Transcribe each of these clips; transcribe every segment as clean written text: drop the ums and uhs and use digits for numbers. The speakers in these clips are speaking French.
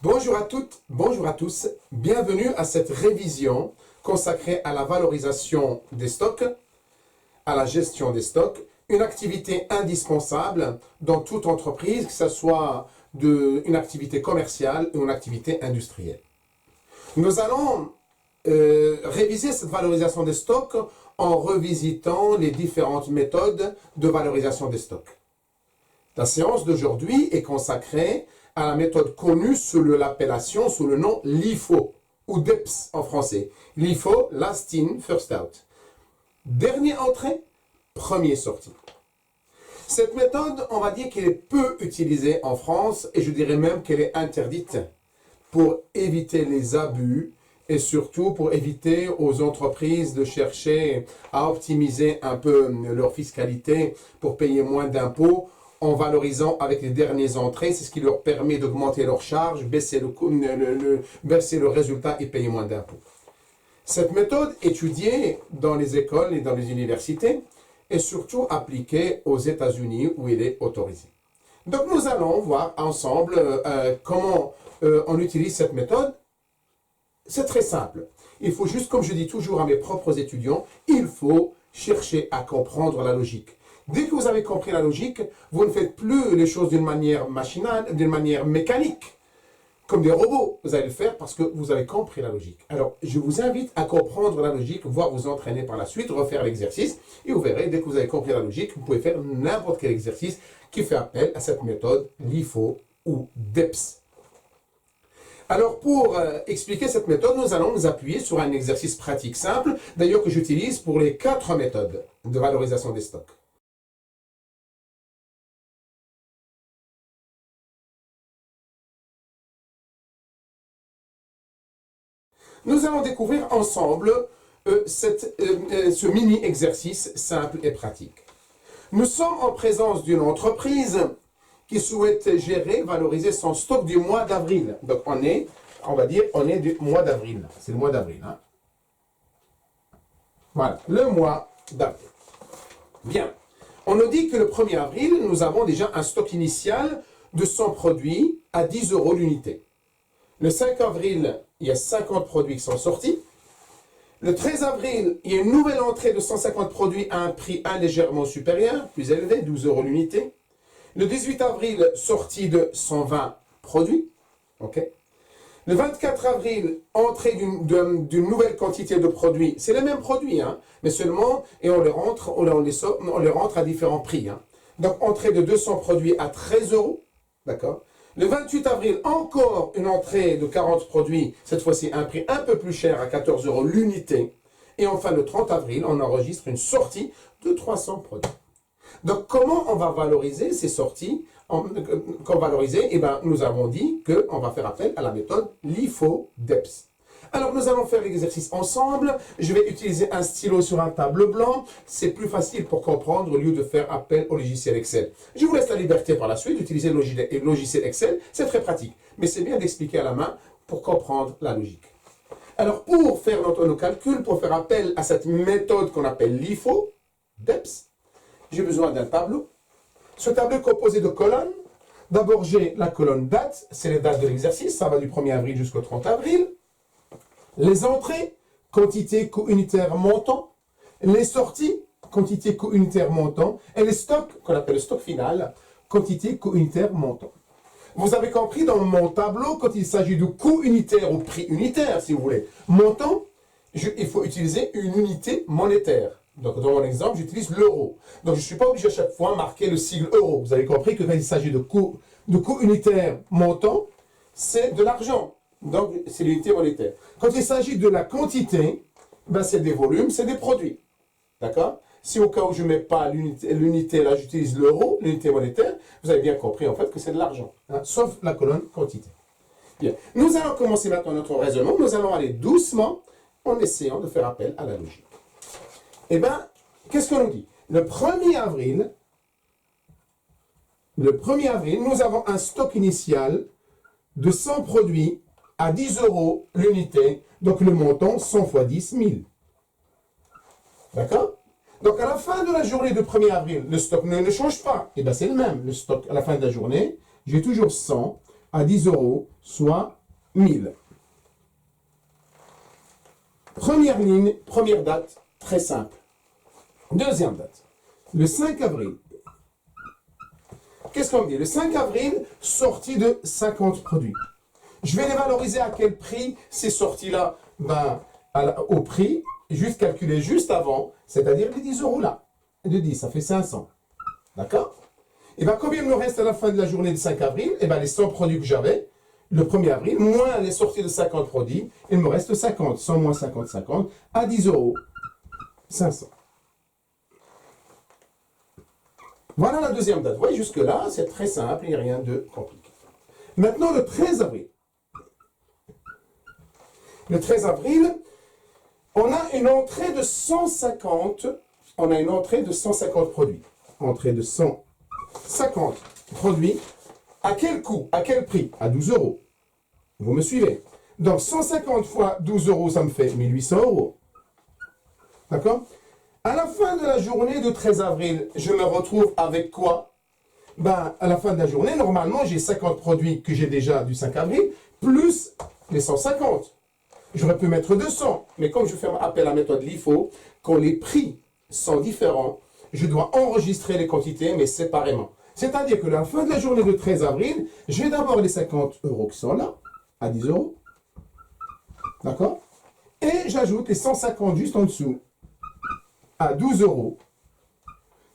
Bonjour à toutes, bonjour à tous. Bienvenue à cette révision consacrée à la valorisation des stocks, à la gestion des stocks, une activité indispensable dans toute entreprise, que ce soit une activité commerciale ou une activité industrielle. Nous allons réviser cette valorisation des stocks en revisitant les différentes méthodes de valorisation des stocks. La séance d'aujourd'hui est consacrée à la méthode connue sous l'appellation, sous le nom LIFO, ou DEPS en français. LIFO, Last In, First Out. Dernier entrée, premier sorti. Cette méthode, on va dire qu'elle est peu utilisée en France, et je dirais même qu'elle est interdite pour éviter les abus, et surtout pour éviter aux entreprises de chercher à optimiser un peu leur fiscalité pour payer moins d'impôts, en valorisant avec les dernières entrées. C'est ce qui leur permet d'augmenter leurs charges, baisser le résultat et payer moins d'impôts. Cette méthode étudiée dans les écoles et dans les universités est surtout appliquée aux États-Unis où elle est autorisée. Donc nous allons voir ensemble comment on utilise cette méthode. C'est très simple. Il faut juste, comme je dis toujours à mes propres étudiants, il faut chercher à comprendre la logique. Dès que vous avez compris la logique, vous ne faites plus les choses d'une manière machinale, d'une manière mécanique, comme des robots. Vous allez le faire parce que vous avez compris la logique. Alors, je vous invite à comprendre la logique, voire vous entraîner par la suite, refaire l'exercice, et vous verrez, dès que vous avez compris la logique, vous pouvez faire n'importe quel exercice qui fait appel à cette méthode LIFO ou DEPS. Alors, pour expliquer cette méthode, nous allons nous appuyer sur un exercice pratique simple, d'ailleurs que j'utilise pour les 4 méthodes de valorisation des stocks. Nous allons découvrir ensemble ce mini-exercice simple et pratique. Nous sommes en présence d'une entreprise qui souhaite gérer, valoriser son stock du mois d'avril. Donc on va dire, du mois d'avril. C'est le mois d'avril. Hein? Voilà, le mois d'avril. Bien. On nous dit que le 1er avril, nous avons déjà un stock initial de 100 produits à 10 € l'unité. Le 5 avril, il y a 50 produits qui sont sortis. Le 13 avril, il y a une nouvelle entrée de 150 produits à un prix légèrement supérieur, plus élevé, 12 € l'unité. Le 18 avril, sortie de 120 produits. Okay. Le 24 avril, entrée d'une nouvelle quantité de produits. C'est les mêmes produits, hein, mais seulement, et on les rentre à différents prix. Hein. Donc, entrée de 200 produits à 13 €. D'accord. Le 28 avril, encore une entrée de 40 produits, cette fois-ci un prix un peu plus cher à 14 € l'unité. Et enfin, le 30 avril, on enregistre une sortie de 300 produits. Donc, comment on va valoriser ces sorties? Eh bien, nous avons dit qu'on va faire appel à la méthode LIFO-DEPS. Alors, nous allons faire l'exercice ensemble. Je vais utiliser un stylo sur un tableau blanc. C'est plus facile pour comprendre au lieu de faire appel au logiciel Excel. Je vous laisse la liberté par la suite d'utiliser le logiciel Excel. C'est très pratique. Mais c'est bien d'expliquer à la main pour comprendre la logique. Alors, pour faire nos calculs, pour faire appel à cette méthode qu'on appelle LIFO, DEPS, j'ai besoin d'un tableau. Ce tableau est composé de colonnes. D'abord, j'ai la colonne date. C'est les dates de l'exercice. Ça va du 1er avril jusqu'au 30 avril. Les entrées, quantité, coût unitaire, montant. Les sorties, quantité, coût unitaire, montant. Et les stocks, qu'on appelle le stock final, quantité, coût unitaire, montant. Vous avez compris dans mon tableau, quand il s'agit de coût unitaire ou prix unitaire, si vous voulez, montant, il faut utiliser une unité monétaire. Donc, dans mon exemple, j'utilise l'euro. Donc, je ne suis pas obligé à chaque fois de marquer le sigle euro. Vous avez compris que quand il s'agit de coût unitaire, montant, c'est de l'argent. Donc, c'est l'unité monétaire. Quand il s'agit de la quantité, ben c'est des volumes, c'est des produits. D'accord? Si au cas où je ne mets pas l'unité, là, j'utilise l'euro, l'unité monétaire, vous avez bien compris, en fait, que c'est de l'argent. Hein, sauf la colonne quantité. Bien. Nous allons commencer maintenant notre raisonnement. Nous allons aller doucement en essayant de faire appel à la logique. Eh bien, qu'est-ce qu'on nous dit? Le 1er avril, nous avons un stock initial de 100 produits à 10 € l'unité, donc le montant 100 fois 10, 1000. D'accord? Donc à la fin de la journée du 1er avril, le stock ne change pas. Et bien c'est le même, le stock à la fin de la journée, j'ai toujours 100 à 10 euros, soit 1000. Première ligne, première date, très simple. Deuxième date, le 5 avril. Qu'est-ce qu'on me dit? Le 5 avril, sortie de 50 produits. Je vais les valoriser à quel prix ces sorties-là? Ben, au prix, juste calculé juste avant, c'est-à-dire les 10 euros là. De 10, ça fait 500. D'accord? Et bien, combien il me reste à la fin de la journée du 5 avril? Et bien, les 100 produits que j'avais, le 1er avril, moins les sorties de 50 produits, il me reste 50. 100 moins 50, 50, à 10 euros, 500. Voilà la deuxième date. Vous voyez, jusque-là, c'est très simple, il n'y a rien de compliqué. Maintenant, le 13 avril. Le 13 avril, on a une entrée de 150, on a une entrée de 150 produits. Entrée de 150 produits. À quel coût? À quel prix? À 12 euros. Vous me suivez? Donc 150 fois 12 euros, ça me fait 1800 euros. D'accord? À la fin de la journée du 13 avril, je me retrouve avec quoi? Ben, à la fin de la journée, normalement, j'ai 50 produits que j'ai déjà du 5 avril, plus les 150. J'aurais pu mettre 200, mais comme je fais appel à la méthode LIFO, quand les prix sont différents, je dois enregistrer les quantités, mais séparément. C'est-à-dire que à la fin de la journée du 13 avril, j'ai d'abord les 50 euros qui sont là, à 10 euros. D'accord? Et j'ajoute les 150 juste en dessous, à 12 euros.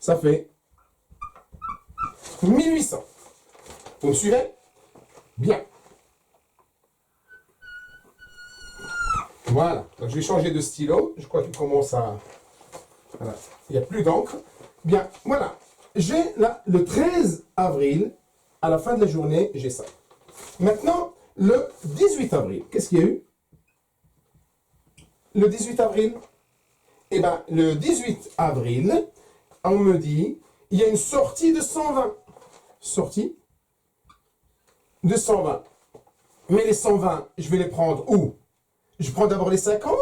Ça fait 1800. Vous me suivez? Bien. Voilà. Donc, je vais changer de stylo. Je crois qu'il commence à... Voilà. Il n'y a plus d'encre. Bien. Voilà. J'ai là, le 13 avril, à la fin de la journée, j'ai ça. Maintenant, le 18 avril, qu'est-ce qu'il y a eu? Le 18 avril? Eh bien, le 18 avril, on me dit, il y a une sortie de 120. Sortie de 120. Mais les 120, je vais les prendre où? Je prends d'abord les 50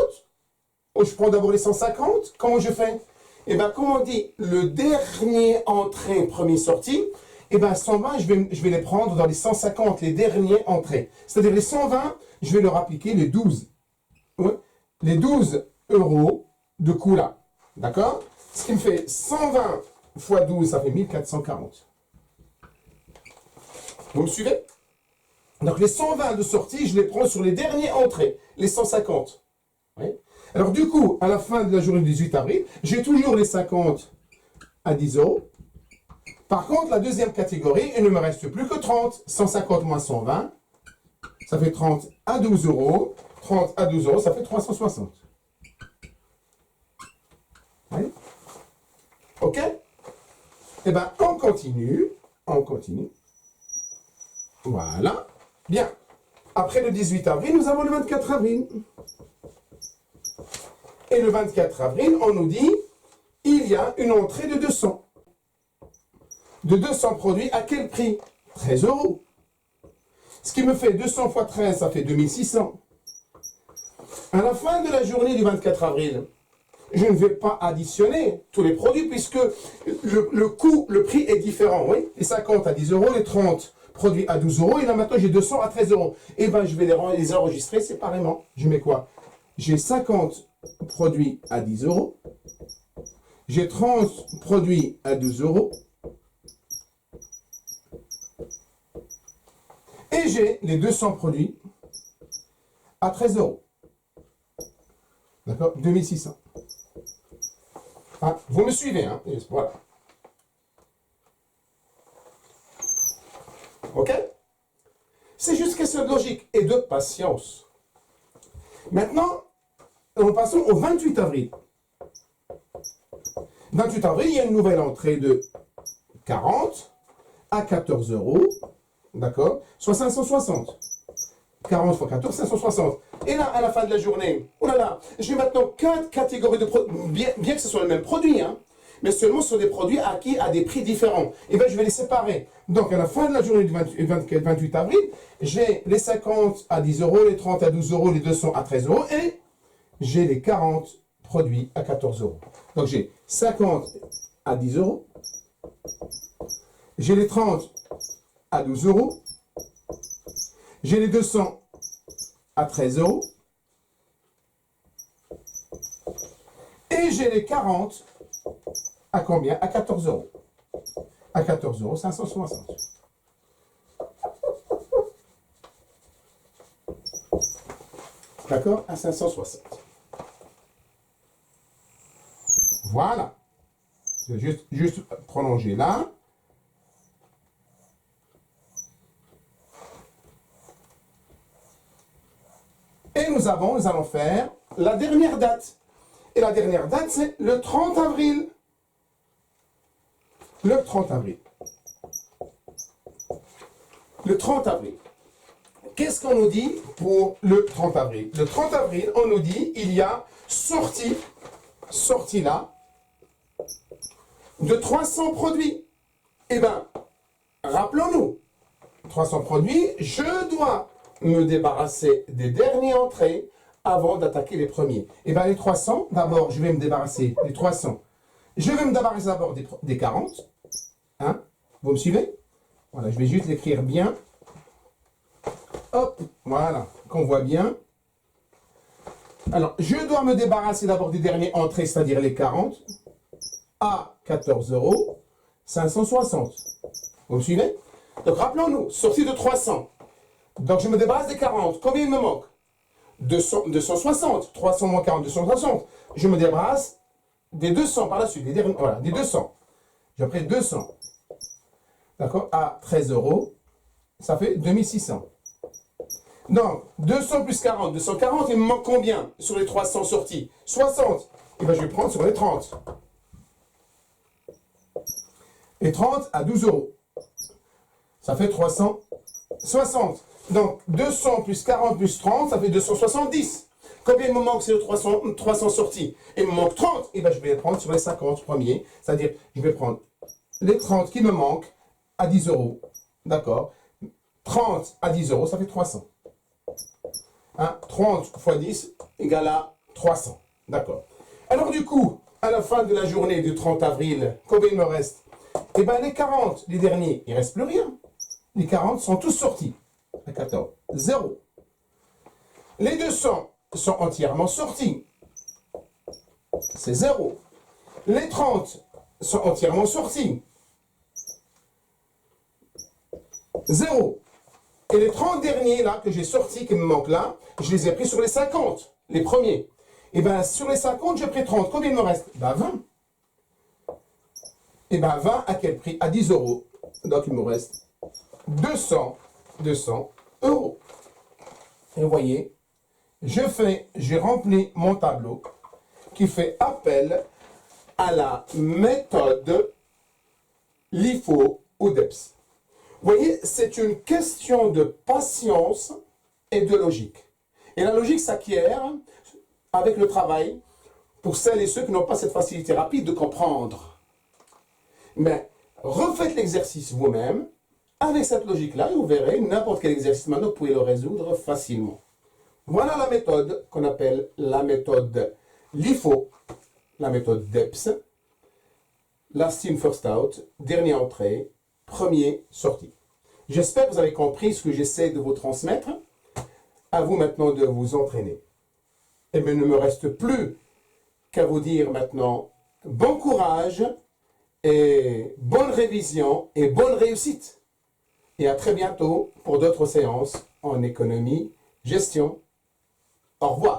ou je prends d'abord les 150? Comment je fais? Eh bien, comme on dit, le dernier entrée, premier sorti, eh bien, 120, je vais les prendre dans les 150, les derniers entrées. C'est-à-dire les 120, je vais leur appliquer les 12. Ouais, les 12 euros de coût là. D'accord? Ce qui me fait 120 fois 12, ça fait 1440. Vous me suivez? Donc les 120 de sortie, je les prends sur les derniers entrées, les 150. Oui. Alors du coup, à la fin de la journée du 18 avril, j'ai toujours les 50 à 10 euros. Par contre, la deuxième catégorie, il ne me reste plus que 30. 150 moins 120, ça fait 30 à 12 euros. 30 à 12 euros, ça fait 360. Oui. OK? Eh bien, on continue. On continue. Voilà. Bien. Après le 18 avril, nous avons le 24 avril. Et le 24 avril, on nous dit, il y a une entrée de 200. De 200 produits, à quel prix? 13 euros. Ce qui me fait 200 fois 13, ça fait 2600. À la fin de la journée du 24 avril, je ne vais pas additionner tous les produits puisque le coût, le prix est différent. Oui? Les 50 à 10 euros, les 30 produits à 12 euros, et là maintenant j'ai 200 à 13 euros. Et bien je vais les enregistrer séparément. Je mets quoi? J'ai 50 produits à 10 euros, j'ai 30 produits à 12 euros, et j'ai les 200 produits à 13 euros. D'accord? 2600. Ah, vous me suivez, hein? Voilà. OK? C'est juste question de logique et de patience. Maintenant, nous passons au 28 avril. 28 avril, il y a une nouvelle entrée de 40 à 14 euros. D'accord? Soit 560. 40 fois 14, 560. Et là, à la fin de la journée, oh là là, j'ai maintenant 4 catégories de produits, bien que ce soit le même produit, hein, mais seulement sur des produits acquis à des prix différents. Et bien, je vais les séparer. Donc, à la fin de la journée du 28 avril, j'ai les 50 à 10 euros, les 30 à 12 euros, les 200 à 13 euros, et j'ai les 40 produits à 14 euros. Donc, j'ai 50 à 10 euros, j'ai les 30 à 12 euros, J'ai les 200 à 13 euros. Et j'ai les 40 à combien? À 14 euros. À 14 euros 560. D'accord? À 560. Voilà. Je vais juste prolonger là. Et nous allons faire la dernière date. Et la dernière date, c'est le 30 avril. Le 30 avril. Le 30 avril. Qu'est-ce qu'on nous dit pour le 30 avril? Le 30 avril, on nous dit il y a sortie là, de 300 produits. Eh bien, rappelons-nous, 300 produits, je dois me débarrasser des dernières entrées avant d'attaquer les premiers. Eh bien, les 300, d'abord, je vais me débarrasser des 300. Je vais me débarrasser d'abord des 40. Hein? Vous me suivez? Voilà, je vais juste l'écrire bien. Hop, voilà, qu'on voit bien. Alors, je dois me débarrasser d'abord des dernières entrées, c'est-à-dire les 40, à 14 euros 560. Vous me suivez? Donc, rappelons-nous, sortie de 300. Donc, je me débarrasse des 40. Combien il me manque? 260. 300 moins 40, 260. Je me débarrasse des 200 par la suite. Voilà, des 200. J'ai pris 200. D'accord? À 13 euros, ça fait 2600. Donc, 200 plus 40, 240, il me manque combien sur les 300 sorties? 60. Et bien, je vais prendre sur les 30. Et 30 à 12 euros. Ça fait 360. Donc, 200 plus 40 plus 30, ça fait 270. Combien il me manque sur les 300 sorties? Il me manque 30. Et bien, je vais les prendre sur les 50 premiers. C'est-à-dire, je vais prendre les 30 qui me manquent à 10 euros. D'accord? 30 à 10 euros, ça fait 300. Hein, 30 fois 10 égale à 300. D'accord. Alors du coup, à la fin de la journée du 30 avril, combien il me reste? Eh bien, les 40, les derniers, il ne reste plus rien. Les 40 sont tous sortis. À 14. 0. Les 200 sont entièrement sortis. C'est 0. Les 30 sont entièrement sortis. 0. Et les 30 derniers là que j'ai sortis, qui me manquent là, je les ai pris sur les 50, les premiers. Et bien sur les 50, j'ai pris 30. Combien il me reste? Ben 20. Et bien 20 à quel prix? À 10 euros. Donc il me reste 200 euros. Et vous voyez, j'ai rempli mon tableau qui fait appel à la méthode LIFO ou DEPS. Vous voyez, c'est une question de patience et de logique. Et la logique s'acquiert avec le travail pour celles et ceux qui n'ont pas cette facilité rapide de comprendre. Mais refaites l'exercice vous-même avec cette logique-là et vous verrez n'importe quel exercice maintenant, vous pouvez le résoudre facilement. Voilà la méthode qu'on appelle la méthode LIFO, la méthode DEPS, last in, first out, dernière entrée, premier sorti. J'espère que vous avez compris ce que j'essaie de vous transmettre. À vous maintenant de vous entraîner. Et bien, il ne me reste plus qu'à vous dire maintenant bon courage et bonne révision et bonne réussite. Et à très bientôt pour d'autres séances en économie, gestion. Au revoir.